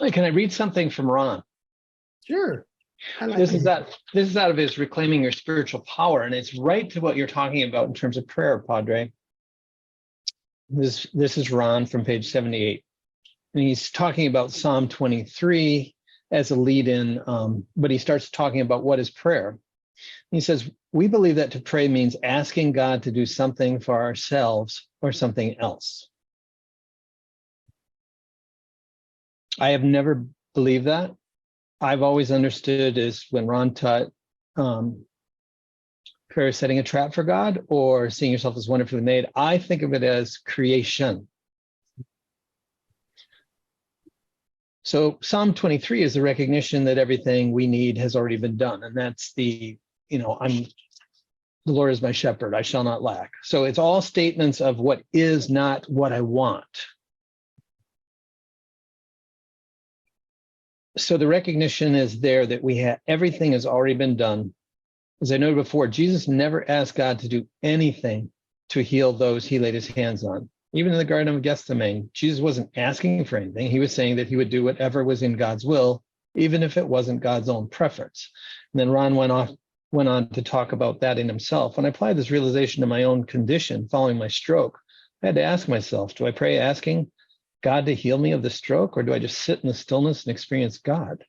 Can I read something from Ron? Sure. This is out of his Reclaiming Your Spiritual Power, and it's right to what you're talking about in terms of prayer, Padre. This is Ron from page 78. And he's talking about Psalm 23 as a lead-in, but he starts talking about what is prayer. He says, we believe that to pray means asking God to do something for ourselves or something else. I have never believed that. I've always understood is when Ron taught prayer is setting a trap for God or seeing yourself as wonderfully made, I think of it as creation. So Psalm 23 is the recognition that everything we need has already been done. And that's the Lord is my shepherd, I shall not lack. So it's all statements of what is not what I want. So the recognition is there that we have everything has already been done. As I noted before, Jesus never asked God to do anything to heal those he laid his hands on. Even in the Garden of Gethsemane, Jesus wasn't asking for anything. He was saying that he would do whatever was in God's will, even if it wasn't God's own preference. And then Ron went on to talk about that in himself. When I applied this realization to my own condition following my stroke, I had to ask myself, do I pray asking God to heal me of the stroke, or do I just sit in the stillness and experience God?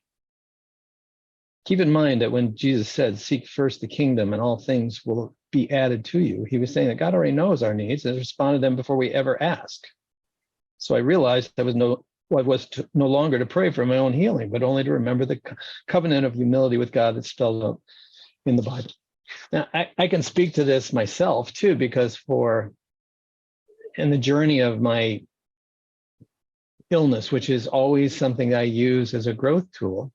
Keep in mind that when Jesus said, seek first the kingdom and all things will be added to you, he was saying that God already knows our needs and has responded to them before we ever ask. So I realized I was no longer to pray for my own healing, but only to remember the covenant of humility with God that's spelled out in the Bible. Now, I can speak to this myself too, because in the journey of my illness, which is always something I use as a growth tool,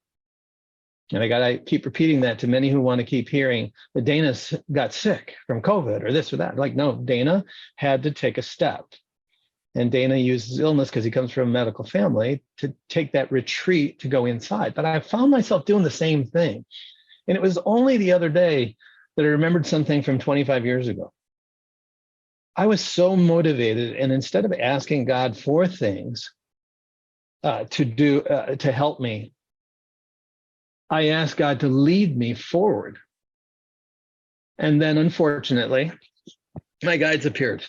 and I keep repeating that to many who want to keep hearing that Dana got sick from COVID or this or that. Like, no, Dana had to take a step. And Dana uses illness because he comes from a medical family to take that retreat to go inside. But I found myself doing the same thing. And it was only the other day that I remembered something from 25 years ago. I was so motivated, and instead of asking God for things to help me, I asked God to lead me forward. And then, unfortunately, my guides appeared.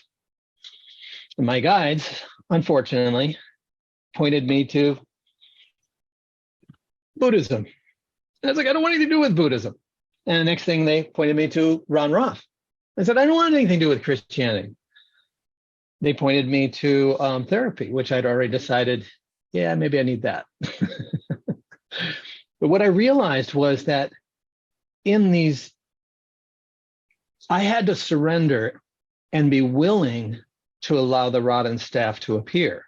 And my guides, unfortunately, pointed me to Buddhism. And I was like, I don't want anything to do with Buddhism. And the next thing, they pointed me to Ron Roth. I said, I don't want anything to do with Christianity. They pointed me to therapy, which I'd already decided, yeah, maybe I need that. But what I realized was that I had to surrender and be willing to allow the rod and staff to appear.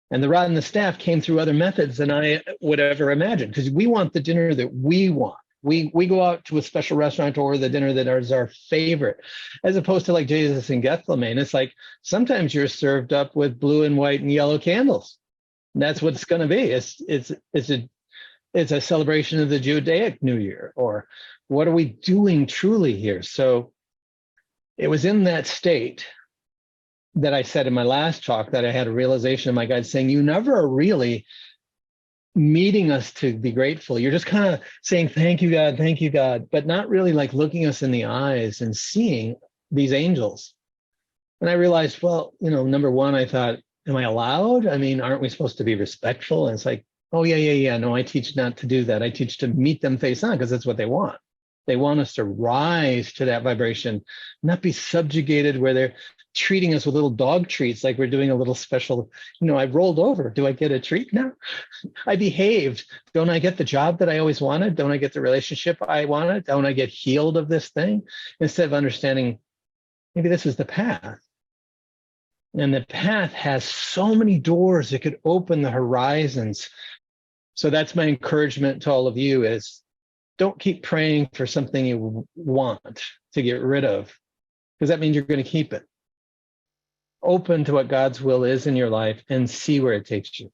And the rod and the staff came through other methods than I would ever imagine, because we want the dinner that we want. We go out to a special restaurant to order the dinner that is our favorite, as opposed to like Jesus in Gethsemane. It's like sometimes you're served up with blue and white and yellow candles. And that's what it's going to be. It's a celebration of the Judaic New Year, or what are we doing truly here? So it was in that state that I said in my last talk that I had a realization of my guide saying, you never are really meeting us to be grateful. You're just kind of saying, thank you, God, but not really like looking us in the eyes and seeing these angels. And I realized, well, number one, I thought, am I allowed? I mean, aren't we supposed to be respectful? And it's like, oh, yeah. No, I teach not to do that. I teach to meet them face on, because that's what they want. They want us to rise to that vibration, not be subjugated where they're treating us with little dog treats, like we're doing a little special, I rolled over. Do I get a treat now? I behaved. Don't I get the job that I always wanted? Don't I get the relationship I wanted? Don't I get healed of this thing? Instead of understanding, maybe this is the path. And the path has so many doors that could open the horizons. So that's my encouragement to all of you is don't keep praying for something you want to get rid of, because that means you're going to keep it. Open to what God's will is in your life and see where it takes you.